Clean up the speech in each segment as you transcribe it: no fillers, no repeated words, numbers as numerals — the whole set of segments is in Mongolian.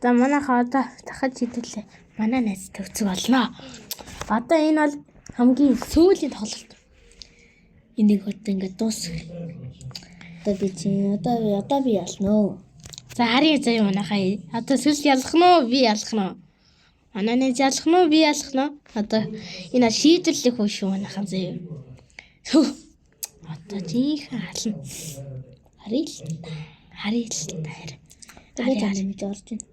За манайхаа одоо дахиж хэдүүлээ. Манай найз төвцөг болно. Одоо энэ бол хамгийн сүүлийн тоглолт. Энийг одоо ингээд дуусгах. Одоо би ялнаа. За харъя заяа манайхаа. Одоо сүл ялах нь уу? Би ялах нь уу? Манай найз ялах нь уу? Би ялах нь уу? Одоо энэ шийдвэрлэх үү шүү манайхаа заяа. Одоо жинхэнэ хална. Харъя л та. Тэгээд мэдээ орж байна.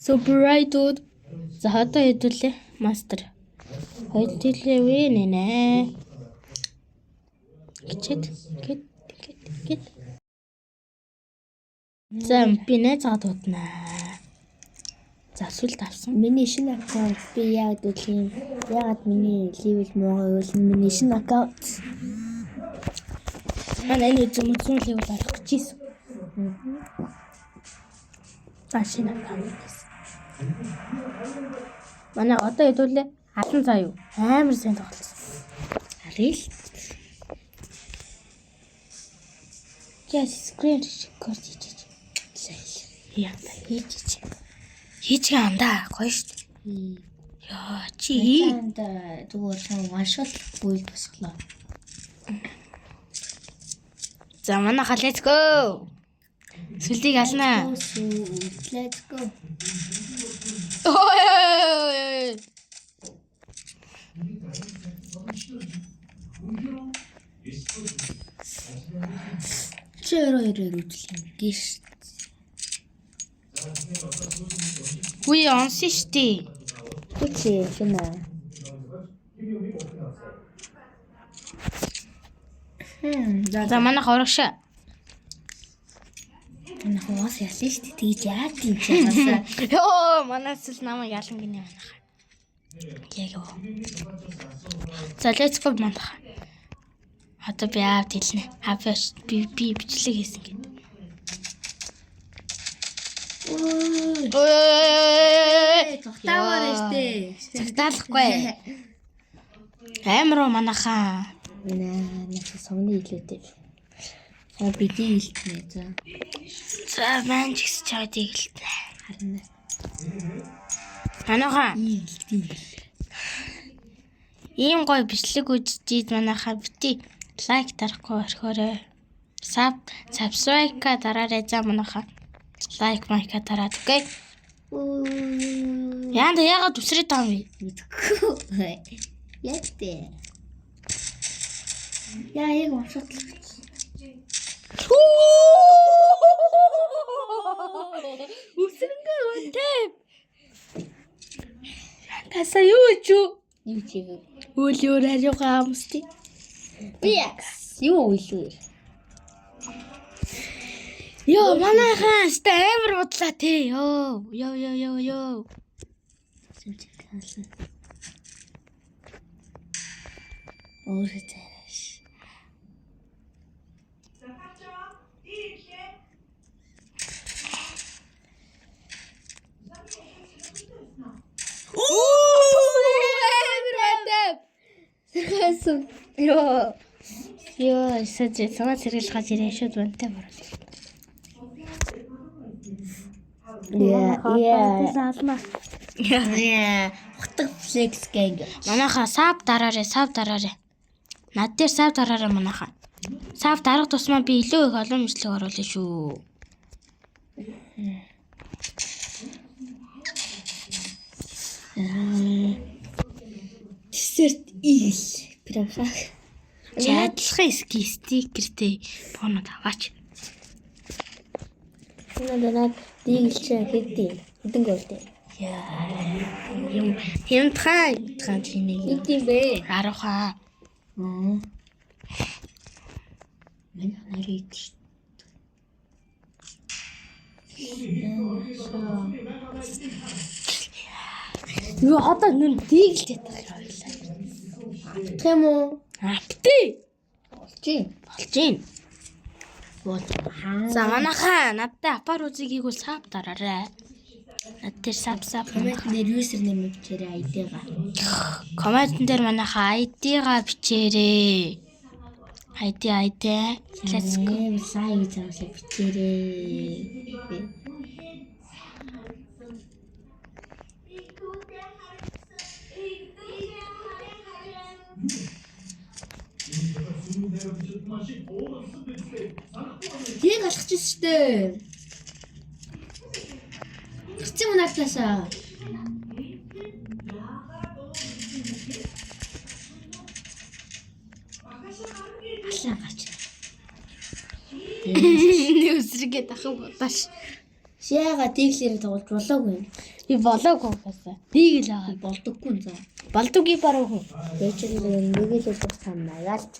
So bright dude. За одоо хэдүүлээ мастер. Хэдүүлээ вэ нэ. Гэт. За би найз гадууднаа. За сүлд авсан. Миний шинэ аккаунт би яагаад үгүй юм? Яагаад миний левел муугаа бол миний шинэ аккаунт. Манай энэ зөв левел арах гэж ийсэн. За шинэ аккаунт. Манай одоо хэдүүлээ 10 цаа юу? Амар сайн тоглосон. Харъя л. Яс скрин рекорд хийж. Яа хийж андаа гоё шүү дээ. Яа чи зүгээр сайн ваншот бүйл босглоо. За манайха let's go. Сүлдийг алнаа. Let's go. Ой. Чөөрөөр үтлээ гиш. Oui, on s'est Үгүй шинэ. За манайха урагшаа. Энэ хаваас ялна шүү дээ. Тэгж яад юм чи хасаа. Йоо, манай сүл намайг ялан гинэ манайха. Яг юу. За let's go манайха. Одоо би аавд хэлнэ. Аавч би бичлэг хийсэн гэдэг. Ой. Тогтаавар штэ. Цагтаалахгүй. Амар уу манайхаа. Нэг сумны илүүтэй. Бидний илтнэ за. За манчс чойдыг илтнэ. Харин манайхаа илтээ. Ийм гоё бичлэг үзчихэд манайхаа бити лайк дарахгүй орхиорой. Subscribe-ка дараарай за манайхаа. Лайк майка дараад окей. Яагаад үсрээд байгаа юм бэ? Мэдгүй. Ятэ. Яа яг уншаадлаа. Үсрэнгээ үнтэй. Тасаа юу ч Юу чиг. өөлөөр ариугаа амсти. Yes. Юу илүү. Йоо манайхаа ста амар бодлаа те. Йоо. Сүнчиг хаална. Өөрөж. Сэрхэсэн. Йоо, сэжээ цаа сэргэл гаж ирээ шууд бантай борол. Яа. Хутаг флекс гэнг. Манайхаа сав дараарай. Над дээр сав дараарай манайхаа. Сав дарах тусмаа би илүү их олон мэдлэг оруулаа шүү. Десерт ил. Пряха. Чадлахын стикертэй бонод аваач. Надад дийлч хэдэн голтой. Яа. Хямдхан чиний. Хэдэн бэ? 10-аа. Мэн нарийд. Юу одоо нүн дийлж ятах хэрэглээ. Тэм үү? Апти. Болж юм. За манайхаа надтай апар үзийг игүүл сав дараарай. Над дээр сав. Коммент дээр юусэр нэмэ бичээрэй ID-га. Коммент дээр манайхаа ID-га бичээрэй. ID. Let's go. Сайн гэж амсаа бичээрээ. Тийг алхачихсан шүү дээ. Гэрчэн унаалтаасаа. Аллаа гарч. Нүсрэгээ дахин бодоош. Шяга тийглэр тоглож болоогүй. Би болоогүй гэсэн. Тийг л байгаа. Болдоггүй за. Болдоггүй баруугүй. Тэжил нэг л удаа санаагаалч.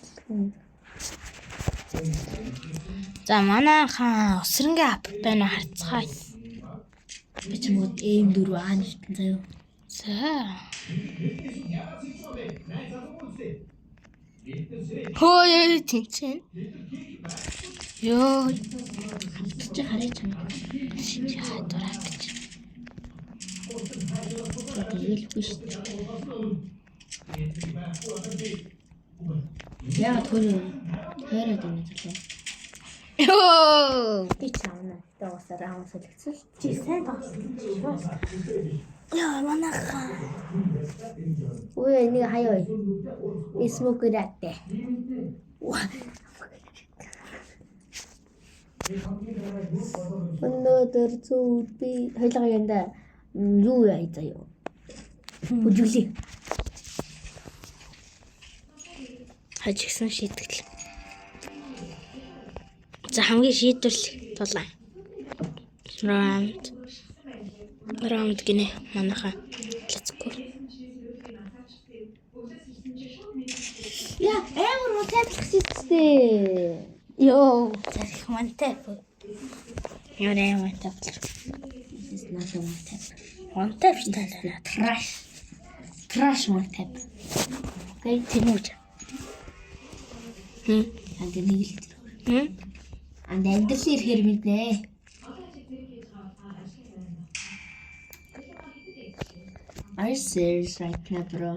За манай хаан усрынгийн ап байна харцгаая. Би ч мод эм дөрөв аанчтан заяа. За. Хөөе тэнцэн. Йоо. Чи хараач юм. Яа дураа гэж. Тэгэл биш. Яа төрөө. Хайраад байна залуу. Йоо. Би чаана. Тоосоор аамаас үлдсэн. Чи сайн тоглосон. Яа манай хаан. Ой нэг хаяа. Смокерате. Өнөөдөр зүуд би хоёлоо янда юу яа заяа. Бүжиглээ. Хажигсан шийтгэл. За хамгийн шийдвэрлэх тулаан. Раунд гинэ манайхаа. Let's go. Яа, амар утаатай. Йоо, зарих мантай. Юу нэ мантай. This is not a one tap. Мантай биш таа. Trash one tap. Окей, тэмүүж. Анд нэг л. Анд амьдрал ирэхээр мэднэ. Are you serious right now, bro?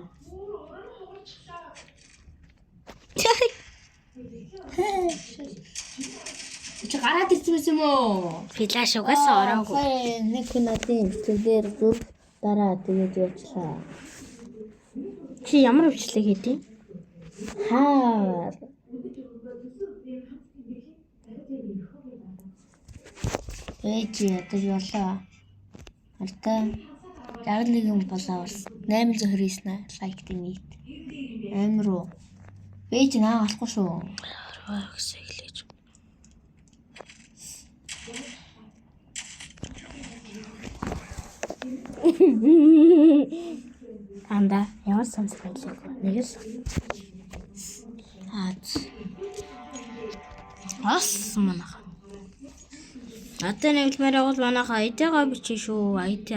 Чи гараад ирсэн юм уу? Флаш угаасаа ороогүй. Нэг хүнатын бичлэгээр зүг дараа тэгээд явуулаа. Чи ямар өвчлэг хийдий? Хаа. Ээжи ятаж болоо. Альта. Яг нэг юм болоо. 829 лайкт нийт. Амар уу. Ээж наа алахгүй шүү. Араа гэсэн хэлээж. Анда ямар сонсох байлгүй. Нэг л. Ас манайха. Атаа нэглэмээр бол манайха ID-гаа бичээ шүү. ID.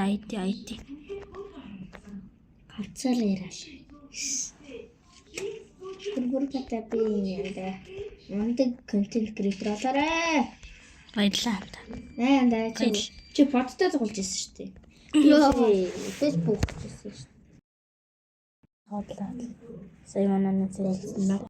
Хацаал ярал. Бүр катапи яа. Ундаг контент креатор болоорой. Баярлалаа. Анда чи подтой тоглож ирсэн шүү дээ. Facebook гэсэн шүү дээ. Хотлаа. Сая манаа нэзээ.